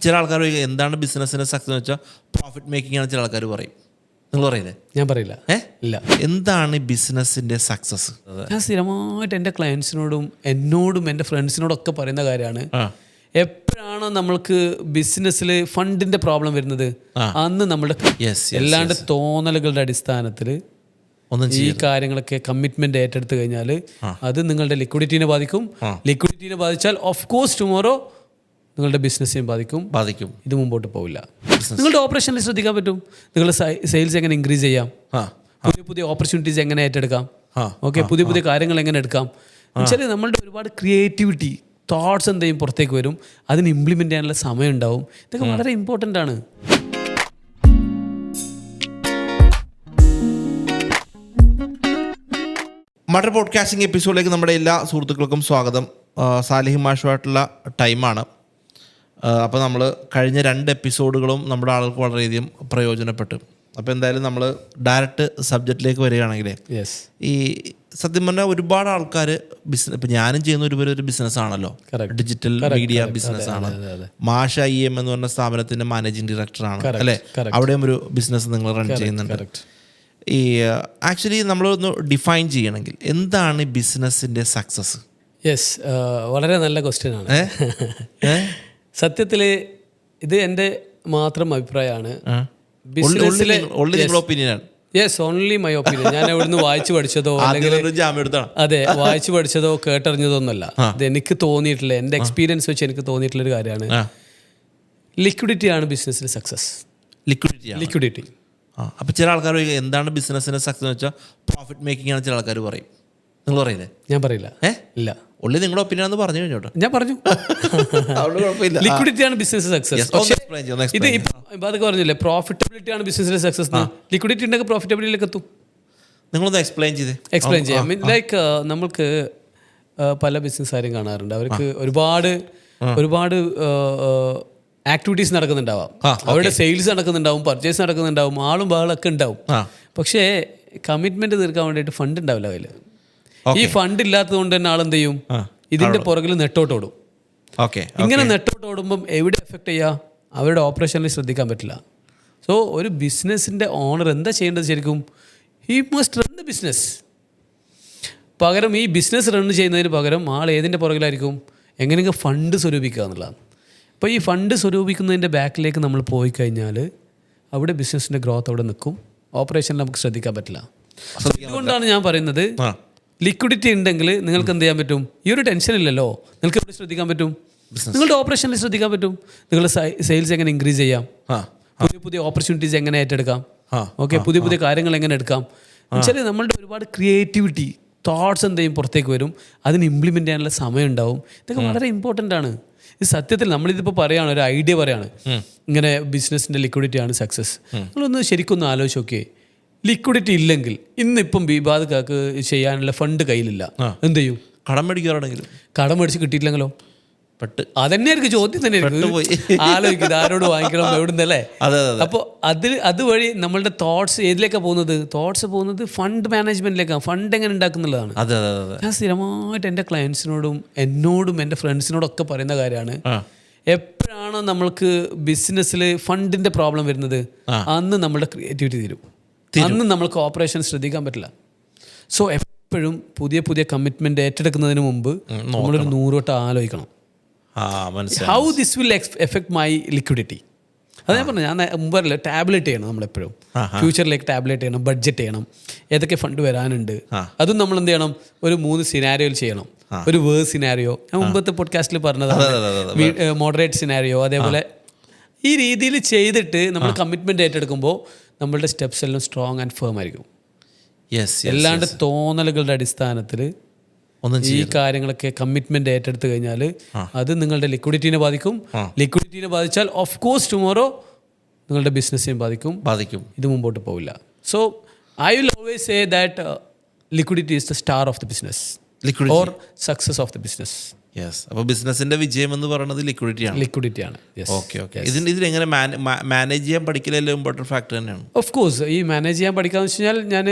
ചില ആൾക്കാർ എന്താണ് ബിസിനസ്സിൻ്റെ സക്സസ് എന്ന് വെച്ചാൽ പ്രോഫിറ്റ് മേക്കിംഗ് ആണ് ചില ആൾക്കാർ പറയും. നിങ്ങൾ പറയില്ലേ? ഞാൻ പറയില്ല. ഇല്ല. എന്താണ് ബിസിനസ്സിൻ്റെ സക്സസ്? ഞാൻ സ്ഥിരമായിട്ട് എൻ്റെ ക്ലയൻസിനോടും എന്നോടും എൻ്റെ ഫ്രണ്ട്സിനോടൊക്കെ പറയുന്ന കാര്യമാണ്, എപ്പോഴാണോ നമ്മൾക്ക് ബിസിനസ്സിൽ ഫണ്ടിന്റെ പ്രോബ്ലം വരുന്നത് അന്ന് നമ്മുടെ എല്ലാണ്ട് തോന്നലുകളുടെ അടിസ്ഥാനത്തിൽ ഈ കാര്യങ്ങളൊക്കെ കമ്മിറ്റ്മെന്റ് ഏറ്റെടുത്ത് കഴിഞ്ഞാൽ അത് നിങ്ങളുടെ ലിക്വിഡിറ്റിനെ ബാധിക്കും. ലിക്വിഡിറ്റിനെ ബാധിച്ചാൽ ഓഫ് കോഴ്സ് ടുമോറോ നിങ്ങളുടെ ബിസിനസ്സിനെ ബാധിക്കും. ഇത് മുമ്പോട്ട് പോവില്ല. നിങ്ങളുടെ ഓപ്പറേഷനിൽ ശ്രദ്ധിക്കാൻ പറ്റും. നിങ്ങളുടെ സെയിൽസ് എങ്ങനെ ഇൻക്രീസ് ചെയ്യാം, പുതിയ ഓപ്പർച്യൂണിറ്റീസ് എങ്ങനെ ഏറ്റെടുക്കാം, ഓക്കെ, പുതിയ കാര്യങ്ങൾ എങ്ങനെ എടുക്കാം. എന്നുവെച്ചാൽ നമ്മളുടെ ഒരുപാട് ക്രിയേറ്റിവിറ്റി തോട്ട്സ് എന്തെങ്കിലും പുറത്തേക്ക് വരും, അതിന് ഇംപ്ലിമെൻ്റ് ചെയ്യാനുള്ള സമയം ഉണ്ടാവും. ഇതൊക്കെ വളരെ ഇമ്പോർട്ടൻ്റ് ആണ്. മറ്റൊരു പോഡ്കാസ്റ്റിംഗ് എപ്പിസോഡിലേക്ക് നമ്മുടെ എല്ലാ സുഹൃത്തുക്കൾക്കും സ്വാഗതം. സാലിഹ് മാഷുമായിട്ടുള്ള ടൈമാണ്. അപ്പോൾ നമ്മൾ കഴിഞ്ഞ 2 എപ്പിസോഡുകളും നമ്മുടെ ആളുകൾക്ക് വളരെയധികം പ്രയോജനപ്പെട്ടു. അപ്പോൾ എന്തായാലും നമ്മൾ ഡയറക്റ്റ് സബ്ജക്റ്റിലേക്ക് വരികയാണെങ്കിൽ, ഈ സത്യം പറഞ്ഞാൽ ഒരുപാട് ആൾക്കാർ ബിസിനസ്, ഇപ്പം ഞാനും ചെയ്യുന്ന ഒരു ബിസിനസ്സാണല്ലോ, ഡിജിറ്റൽ മീഡിയ ബിസിനസ്സാണ്. മാഷ IM എന്ന് പറഞ്ഞ സ്ഥാപനത്തിൻ്റെ മാനേജിങ് ഡയറക്ടറാണ് അല്ലേ? അവിടെയും ഒരു ബിസിനസ് നിങ്ങൾ റൺ ചെയ്യുന്നുണ്ട്. ഈ ആക്ച്വലി നമ്മളൊന്ന് ഡിഫൈൻ ചെയ്യണമെങ്കിൽ എന്താണ് ബിസിനസ്സിൻ്റെ സക്സസ്? വളരെ നല്ല ക്വസ്റ്റ്യൻ ആണ്. സത്യത്തിൽ ഇത് എൻ്റെ മാത്രം അഭിപ്രായമാണ്. Only my opinion. ഞാൻ എവിടുന്ന് വായിച്ചു പഠിച്ചതോ അല്ലെങ്കിൽ വായിച്ചു പഠിച്ചതോ കേട്ടറിഞ്ഞതോ ഒന്നല്ല. ഇത് എനിക്ക് തോന്നിയിട്ടുള്ള, എൻ്റെ എക്സ്പീരിയൻസ് വെച്ച് എനിക്ക് തോന്നിയിട്ടുള്ളൊരു കാര്യമാണ്. ലിക്വിഡിറ്റി ആണ് ബിസിനസ്സിൽ സക്സസ്. ലിക്വിഡിറ്റി. അപ്പോൾ ചില ആൾക്കാർ എന്താണ് ബിസിനസ്സിൻ്റെ സക്സസ് എന്ന് വെച്ചാൽ പ്രോഫിറ്റ് മേക്കിംഗ് ആണ് ചില ആൾക്കാർ പറയും. നിങ്ങൾ പറയില്ലേ? ഞാൻ പറയില്ല. ഇല്ല. ഉള്ളി നിങ്ങളുടെ ഒപ്പീനിയൻ എന്ന് പറഞ്ഞു കഴിഞ്ഞോട്ടെ. ഞാൻ പറഞ്ഞു ലിക്വിഡിറ്റി ആണ് ബിസിനസ് സക്സസ്. ഇത് അതൊക്കെ പറഞ്ഞില്ലേ, പ്രോഫിറ്റബിലിറ്റി ആണ് ബിസിനസ്സിലെ സക്സസ്. ലിക്വിഡിറ്റി ഉണ്ടെങ്കിൽ പ്രോഫിറ്റബിലിറ്റിയിലേക്ക് എത്തും. നിങ്ങളൊന്ന് എക്സ്പ്ലെയിൻ ചെയ്യാം. ലൈക്ക് നമ്മൾക്ക് പല ബിസിനസ്സുകാരും കാണാറുണ്ട്, അവർക്ക് ഒരുപാട് ആക്ടിവിറ്റീസ് നടക്കുന്നുണ്ടാവാം, അവരുടെ സെയിൽസ് നടക്കുന്നുണ്ടാവും, പർച്ചേസ് നടക്കുന്നുണ്ടാവും, ആളും ബഹളമൊക്കെ ഉണ്ടാവും. പക്ഷേ കമ്മിറ്റ്മെന്റ് തീർക്കാൻ വേണ്ടിയിട്ട് ഫണ്ട് ഉണ്ടാവില്ല കയ്യിൽ. ഈ ഫണ്ട് ഇല്ലാത്തത് കൊണ്ട് തന്നെ ആളെന്ത് ചെയ്യും? ഇതിന്റെ പുറകിൽ നെട്ടോട്ടോടും. ഇങ്ങനെ നെട്ടോട്ടോടുമ്പം എവിടെ എഫക്ട് ചെയ്യുക? അവരുടെ ഓപ്പറേഷനിൽ ശ്രദ്ധിക്കാൻ പറ്റില്ല. സോ ഒരു ബിസിനസ്സിന്റെ ഓണർ എന്താ ചെയ്യേണ്ടത്? ശരിക്കും he must run the business. പകരം ഈ ബിസിനസ് റൺ ചെയ്യുന്നതിന് പകരം ആൾ ഏതിൻ്റെ പുറകിലായിരിക്കും? എങ്ങനെയെങ്കിലും ഫണ്ട് സ്വരൂപിക്കുക എന്നുള്ളതാണ്. അപ്പോൾ ഈ ഫണ്ട് സ്വരൂപിക്കുന്നതിൻ്റെ ബാക്കിലേക്ക് നമ്മൾ പോയി കഴിഞ്ഞാൽ അവിടെ ബിസിനസ്സിൻ്റെ ഗ്രോത്ത് അവിടെ നിൽക്കും, ഓപ്പറേഷനിൽ നമുക്ക് ശ്രദ്ധിക്കാൻ പറ്റില്ല. അതുകൊണ്ടാണ് ഞാൻ പറയുന്നത്, ലിക്വിഡിറ്റി ഉണ്ടെങ്കിൽ നിങ്ങൾക്ക് എന്ത് ചെയ്യാൻ പറ്റും? ഈ ഒരു ടെൻഷൻ ഇല്ലല്ലോ, നിങ്ങൾക്ക് എവിടെ ശ്രദ്ധിക്കാൻ പറ്റും? നിങ്ങളുടെ ഓപ്പറേഷനിൽ ശ്രദ്ധിക്കാൻ പറ്റും. നിങ്ങളുടെ സെയിൽസ് എങ്ങനെ ഇൻക്രീസ് ചെയ്യാം, പുതിയ ഓപ്പർച്യൂണിറ്റീസ് എങ്ങനെ ഏറ്റെടുക്കാം, ഓക്കെ, പുതിയ കാര്യങ്ങൾ എങ്ങനെ എടുക്കാം. എന്നുവെച്ചാൽ നമ്മളുടെ ഒരുപാട് ക്രിയേറ്റിവിറ്റി തോട്ട്സ് എന്തെങ്കിലും പുറത്തേക്ക് വരും, അതിന് ഇംപ്ലിമെൻ്റ് ചെയ്യാനുള്ള സമയം ഉണ്ടാവും. ഇതൊക്കെ വളരെ ഇമ്പോർട്ടൻ്റ് ആണ്. ഈ സത്യത്തിൽ നമ്മളിതിപ്പോൾ പറയുകയാണ്, ഒരു ഐഡിയ പറയാണ്, ഇങ്ങനെ ബിസിനസ്സിൻ്റെ ലിക്വിഡിറ്റി ആണ് സക്സസ്. നിങ്ങളൊന്ന് ശരിക്കൊന്ന് ആലോചിച്ച് നോക്കിയേ. ലിക്വിഡിറ്റി ഇല്ലെങ്കിൽ ഇന്നിപ്പം ബിബാദ് ചെയ്യാനുള്ള ഫണ്ട് കയ്യിലില്ല, എന്ത് ചെയ്യും? കടം മേടിക്കാറുണ്ടെങ്കിലും കടം മേടിച്ച് കിട്ടിയിട്ടില്ലെങ്കിലോ? അതന്നെയായിരിക്കും ചോദ്യം തന്നെ. ആലോചിക്കുന്നത് ആരോട് വാങ്ങിക്കണം, എവിടുന്നല്ലേ? അപ്പോൾ അതുവഴി നമ്മളുടെ തോട്ട്സ് ഏതിലേക്കാണ് പോകുന്നത്? തോട്ട്സ് പോകുന്നത് ഫണ്ട് മാനേജ്മെന്റിലേക്കാണ്. ഫണ്ട് എങ്ങനെ ഉണ്ടാക്കുന്നുള്ളതാണ്. ഞാൻ സ്ഥിരമായിട്ട് എൻ്റെ ക്ലയൻസിനോടും എന്നോടും എൻ്റെ ഫ്രണ്ട്സിനോടൊക്കെ പറയുന്ന കാര്യമാണ്, എപ്പോഴാണോ നമ്മൾക്ക് ബിസിനസ്സിൽ ഫണ്ടിന്റെ പ്രോബ്ലം വരുന്നത് അന്ന് നമ്മളുടെ ക്രിയേറ്റിവിറ്റി തീരും, അന്ന് നമ്മൾക്ക് ഓപ്പറേഷൻ ശ്രദ്ധിക്കാൻ പറ്റില്ല. സോ എപ്പോഴും പുതിയ കമ്മിറ്റ്മെന്റ് ഏറ്റെടുക്കുന്നതിന് മുമ്പ് നമ്മളൊരു 100 വട്ടം ആലോചിക്കണം, how this will effect my liquidity. അത് ഞാൻ പറഞ്ഞു, ഞാൻ മുമ്പല്ല, ടാബ്ലറ്റ് ചെയ്യണം നമ്മളെപ്പോഴും. ഫ്യൂച്ചറിലേക്ക് ടാബ്ലറ്റ് ചെയ്യണം, ബഡ്ജറ്റ് ചെയ്യണം, ഏതൊക്കെ ഫണ്ട് വരാനുണ്ട്. അതും നമ്മൾ എന്ത് ചെയ്യണം? ഒരു 3 സിനാരിയോയിൽ ചെയ്യണം. ഒരു വേഴ്സ് സിനാരിയോ, ഞാൻ മുമ്പത്തെ പോഡ്കാസ്റ്റിൽ പറഞ്ഞതാണ്, മോഡറേറ്റ് സിനാരിയോ, അതേപോലെ ഈ രീതിയിൽ ചെയ്തിട്ട് നമ്മൾ കമ്മിറ്റ്മെന്റ് ഏറ്റെടുക്കുമ്പോൾ നമ്മളുടെ സ്റ്റെപ്സ് എല്ലാം സ്ട്രോങ് ആൻഡ് ഫേം ആയിരിക്കും. എല്ലാണ്ട് തോന്നലുകളുടെ അടിസ്ഥാനത്തിൽ ഈ കാര്യങ്ങളൊക്കെ കമ്മിറ്റ്മെന്റ് ഏറ്റെടുത്ത് കഴിഞ്ഞാൽ അത് നിങ്ങളുടെ ലിക്വിഡിറ്റിനെ ബാധിക്കും. ലിക്വിഡിറ്റിനെ ബാധിച്ചാൽ ഓഫ് കോഴ്സ് ടുമോറോ നിങ്ങളുടെ ബിസിനസ്സിനെ ബാധിക്കും. ഇത് മുമ്പോട്ട് പോവില്ല. So I will always say that liquidity is the star of the business. Liquidity. Or success of the business. Yes. അപ്പോൾ ബിസിനസിന്റെ വിജയം എന്ന് പറയുന്നത് ലിക്വിഡിറ്റിയാണ്. ലിക്വിഡിറ്റിയാണ്. Okay okay. ഇതിലെങ്ങനെ മാനേജ് ചെയ്യാൻ പഠിക്കലല്ലേ ഇമ്പോർട്ടൻറ്റ് ഫാക്ടർ തന്നെയാണ്. ഓഫ് കോഴ്സ് ഈ മാനേജ് ചെയ്യാൻ പഠിക്കാന്ന് വെച്ച് കഴിഞ്ഞാൽ ഞാൻ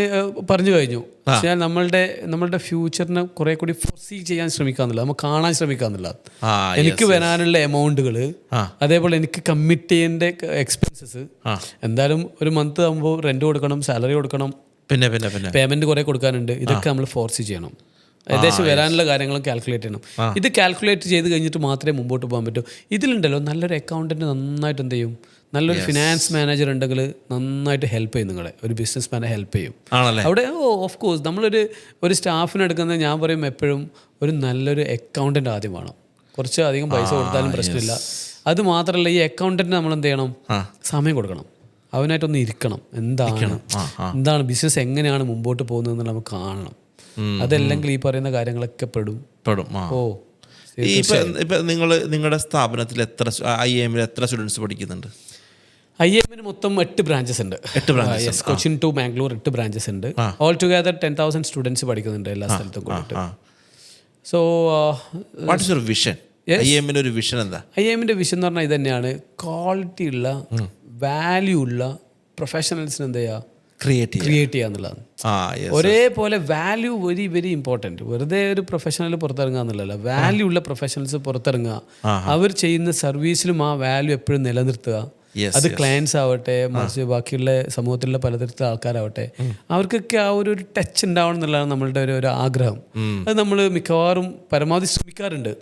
പറഞ്ഞു കഴിഞ്ഞു. വെച്ചാൽ നമ്മളുടെ ഫ്യൂച്ചറിനെ കുറെ കൂടി ഫോർസീ ചെയ്യാൻ ശ്രമിക്കാന്നില്ല, നമുക്ക് കാണാൻ ശ്രമിക്കാന്നില്ല. എനിക്ക് വരാനുള്ള എമൗണ്ടുകൾ, അതേപോലെ എനിക്ക് കമ്മിറ്റ് ചെയ്യേണ്ട എക്സ്പെൻസസ്, എന്തായാലും ഒരു മന്ത് ആകുമ്പോൾ റെന്റ് കൊടുക്കണം, സാലറി കൊടുക്കണം, പിന്നെ പേയ്മെന്റ് കുറെ കൊടുക്കാനുണ്ട്. ഇതൊക്കെ നമ്മൾ ഫോർസി ചെയ്യണം. ഏകദേശം വരാനുള്ള കാര്യങ്ങളും കാൽക്കുലേറ്റ് ചെയ്യണം. ഇത് കാൽക്കുലേറ്റ് ചെയ്ത് കഴിഞ്ഞിട്ട് മാത്രമേ മുമ്പോട്ട് പോകാൻ പറ്റൂ. ഇതിലുണ്ടല്ലോ നല്ലൊരു അക്കൗണ്ടന്റ് നന്നായിട്ട് എന്ത് ചെയ്യും, നല്ലൊരു ഫിനാൻസ് മാനേജർ ഉണ്ടെങ്കിൽ നന്നായിട്ട് ഹെൽപ്പ് ചെയ്യും. നിങ്ങളെ ഒരു ബിസിനസ് മാനെ ഹെൽപ്പ് ചെയ്യും അവിടെ. ഓഫ് കോഴ്സ് നമ്മളൊരു സ്റ്റാഫിന് എടുക്കുന്നത് ഞാൻ പറയും എപ്പോഴും ഒരു നല്ലൊരു അക്കൗണ്ടന്റ് ആദ്യം വേണം. കുറച്ച് അധികം പൈസ കൊടുത്താലും പ്രശ്നമില്ല. അത് മാത്രമല്ല, ഈ അക്കൗണ്ടന്റ് നമ്മൾ എന്ത് ചെയ്യണം, സമയം കൊടുക്കണം. അവനായിട്ടൊന്ന് ഇരിക്കണം. എന്താണ് ബിസിനസ്, എങ്ങനെയാണ് മുമ്പോട്ട് പോകുന്നതെന്ന് നമുക്ക് കാണണം. അതല്ലെങ്കിൽ ഈ പറയുന്ന കാര്യങ്ങളൊക്കെ പെടും. ഇപ്പം നിങ്ങളുടെ സ്ഥാപനത്തിൽ IIM എത്ര സ്റ്റുഡൻസ് പഠിക്കുന്നുണ്ട്? IIM മൊത്തം 8 ബ്രാഞ്ചസ് ഉണ്ട്. കൊച്ചിൻ ടു മാംഗ്ലൂർ 8 ബ്രാഞ്ചസ് ഉണ്ട്. ഓൾ ടുഗദർ 10,000 സ്റ്റുഡൻസ് പഠിക്കുന്നുണ്ട് എല്ലാ സ്ഥലത്തും കൂടിയിട്ട്. So what is your vision? IIMന്റെ ഒരു വിഷൻ എന്താ? IIMന്റെ വിഷൻ എന്ന് പറഞ്ഞാൽ ഇത് തന്നെയാണ്. ക്വാളിറ്റി ഉള്ള, വാല്യൂ ഉള്ള പ്രൊഫഷണൽസിന് എന്ത് ചെയ്യുക, ക്രിയേറ്റ് ചെയ്യുക എന്നുള്ളതാണ്. ഒരേപോലെ വാല്യൂ വെരി വെരി ഇമ്പോർട്ടൻറ്റ്. വെറുതെ ഒരു പ്രൊഫഷണൽ പുറത്തിറങ്ങുക എന്നുള്ളതല്ല, വാല്യൂ ഉള്ള പ്രൊഫഷണൽസ് പുറത്തിറങ്ങുക. അവർ ചെയ്യുന്ന സർവീസിലും ആ വാല്യൂ എപ്പോഴും നിലനിർത്തുക. അത് ക്ലയൻസ് ആവട്ടെ, മറിച്ച് ബാക്കിയുള്ള സമൂഹത്തിലുള്ള പലതരത്തിലുള്ള ആൾക്കാരാവട്ടെ, അവർക്കൊക്കെ ആ ഒരു ടച്ച് ഉണ്ടാവണം എന്നുള്ളതാണ് നമ്മളുടെ ഒരു ആഗ്രഹം. അത് നമ്മൾ മിക്കവാറും പരമാവധി ശ്രമിക്കാറുണ്ട്.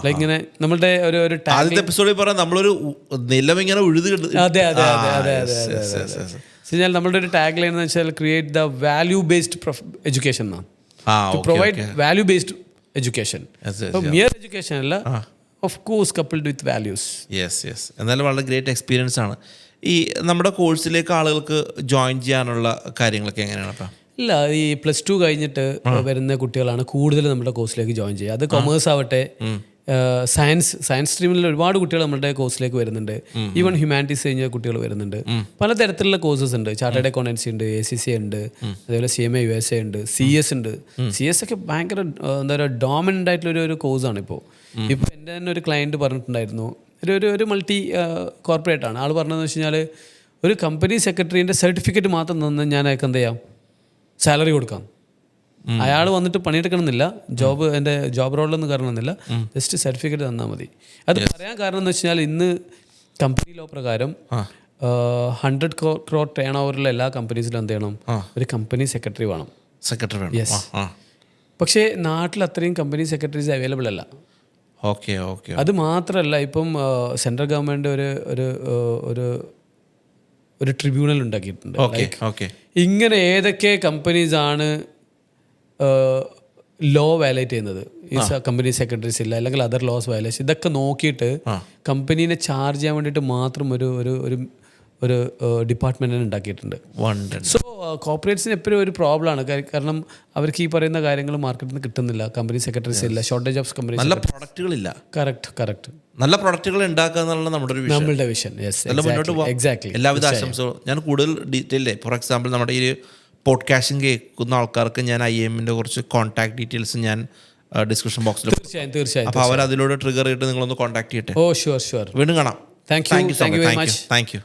ലൈക്ക് ഇങ്ങനെ നമ്മളുടെ ഒരു ആദ്യത്തെ എപ്പിസോഡിൽ പറയാം, നമ്മളൊരു നിലവിങ്ങനെ ഉഴുത്. അതെ അതെ അതെ അതെ അതെ അതെ. വെച്ചാൽ നമ്മളുടെ ഒരു ടാഗ് ലൈൻ എന്ന് വെച്ചാൽ create the value based education എന്നാണ്. To provide value based education. Mere education അല്ല, of course coupled with values. Yes. എന്നാലും വളരെ ഗ്രേറ്റ് എക്സ്പീരിയൻസ് ആണ്. ഈ നമ്മുടെ കോഴ്സിലേക്ക് ആളുകൾക്ക് ജോയിൻ ചെയ്യാനുള്ള കാര്യങ്ങളൊക്കെ എങ്ങനെയാണ് അപ്പം? ഇല്ല, ഈ +2 കഴിഞ്ഞിട്ട് വരുന്ന കുട്ടികളാണ് കൂടുതൽ നമ്മുടെ കോഴ്സിലേക്ക് ജോയിൻ ചെയ്യുക. അത് കൊമേഴ്സ് ആവട്ടെ, സയൻസ് സ്ട്രീമിൽ ഒരുപാട് കുട്ടികൾ നമ്മുടെ കോഴ്സിലേക്ക് വരുന്നുണ്ട്. ഈവൻ ഹ്യൂമാനിറ്റീസ് കഴിഞ്ഞ കുട്ടികൾ വരുന്നുണ്ട്. പലതരത്തിലുള്ള കോഴ്സസ് ഉണ്ട്. ചാർട്ടേഡ് അക്കൗണ്ടൻസി ഉണ്ട്, ACCA ഉണ്ട്, അതേപോലെ CMA USA ഉണ്ട്, CS ഉണ്ട്. CS ഒക്കെ ഭയങ്കര എന്താ പറയുക ഡോമിനൻ്റ് ആയിട്ടുള്ള ഒരു കോഴ്സാണ്. ഇപ്പോൾ എൻ്റെ തന്നെ ഒരു ക്ലയൻറ്റ് പറഞ്ഞിട്ടുണ്ടായിരുന്നു, ഒരു മൾട്ടി കോർപ്പറേറ്റ് ആണ്. ആൾ പറഞ്ഞതെന്ന് വെച്ച് കഴിഞ്ഞാൽ ഒരു കമ്പനി സെക്രട്ടറീൻ്റെ സർട്ടിഫിക്കറ്റ് മാത്രം തന്ന് ഞാൻ അയാൾക്ക് എന്ത് ചെയ്യാം, സാലറി കൊടുക്കാം. അയാൾ വന്നിട്ട് പണിയെടുക്കണമെന്നില്ല, എൻ്റെ ജോബ് റോളിലൊന്നും കയറണമെന്നില്ല, ജസ്റ്റ് സർട്ടിഫിക്കറ്റ് തന്നാൽ മതി. അത് പറയാൻ കാരണം എന്ന് വെച്ച് കഴിഞ്ഞാൽ ഇന്ന് കമ്പനി ലോ പ്രകാരം 100 crore ടേൺ ഓവറിലുള്ള എല്ലാ കമ്പനീസിലും എന്ത് ചെയ്യണം, ഒരു കമ്പനി സെക്രട്ടറി വേണം. യെസ്. പക്ഷേ നാട്ടിൽ അത്രയും കമ്പനി സെക്രട്ടറീസ് അവൈലബിൾ അല്ല. അത് മാത്രമല്ല, ഇപ്പം സെൻട്രൽ ഗവൺമെൻറ് ഒരു ട്രിബ്യൂണൽ ഉണ്ടാക്കിയിട്ടുണ്ട്. ഇങ്ങനെ ഏതൊക്കെ കമ്പനീസാണ് ലോ വയലേറ്റ് ചെയ്യുന്നത്, ഈ കമ്പനി സെക്രട്ടറീസ് ഇല്ല അല്ലെങ്കിൽ അതർ ലോസ് വയലേഷൻ, ഇതൊക്കെ നോക്കിയിട്ട് കമ്പനീനെ ചാർജ് ചെയ്യാൻ വേണ്ടിയിട്ട് മാത്രം ഒരു ഡിപ്പാർട്ട്മെൻറ്റിനെ ഉണ്ടാക്കിയിട്ടുണ്ട്. സോ കോർപ്പറേറ്റ്സിന് എപ്പോഴും ഒരു പ്രോബ്ലമാണ്. കാരണം അവർക്ക് ഈ പറയുന്ന കാര്യങ്ങൾ മാർക്കറ്റിൽ നിന്ന് കിട്ടുന്നില്ല. കമ്പനി സെക്രട്ടറീസ് ഇല്ല, ഷോർട്ടേജ് ഓഫ് കമ്പനി, നല്ല പ്രൊഡക്റ്റുകളില്ല. കറക്റ്റ്. നല്ല പ്രൊഡക്റ്റുകൾ ഉണ്ടാക്കുക എന്നുള്ള നമ്മുടെ വിഷൻ. എക്സാക്ട്ലി. എല്ലാവിധ ആശംസകളും. ഞാൻ കൂടുതൽ ഡീറ്റെയിൽ, ഫോർ എക്സാമ്പിൾ നമ്മുടെ ഈ പോഡ്കാസ്റ്റിംഗ് കേൾക്കുന്ന ആൾക്കാർക്ക് ഞാൻ IIMന്റെ കുറച്ച് കോൺടാക്ട് ഡീറ്റെയിൽസ് ഞാൻ ഡിസ്ക്രിപ്ഷൻ ബോക്സിൽ തീർച്ചയായും. അപ്പോൾ അവർ അതിലൂടെ ട്രിഗർ ചെയ്തിട്ട് നിങ്ങളൊന്ന് കോൺടാക്ട് ചെയ്യട്ടെ. ഷുവർ. വീണ്ടും കാണാം. Thank you very much. Thank you.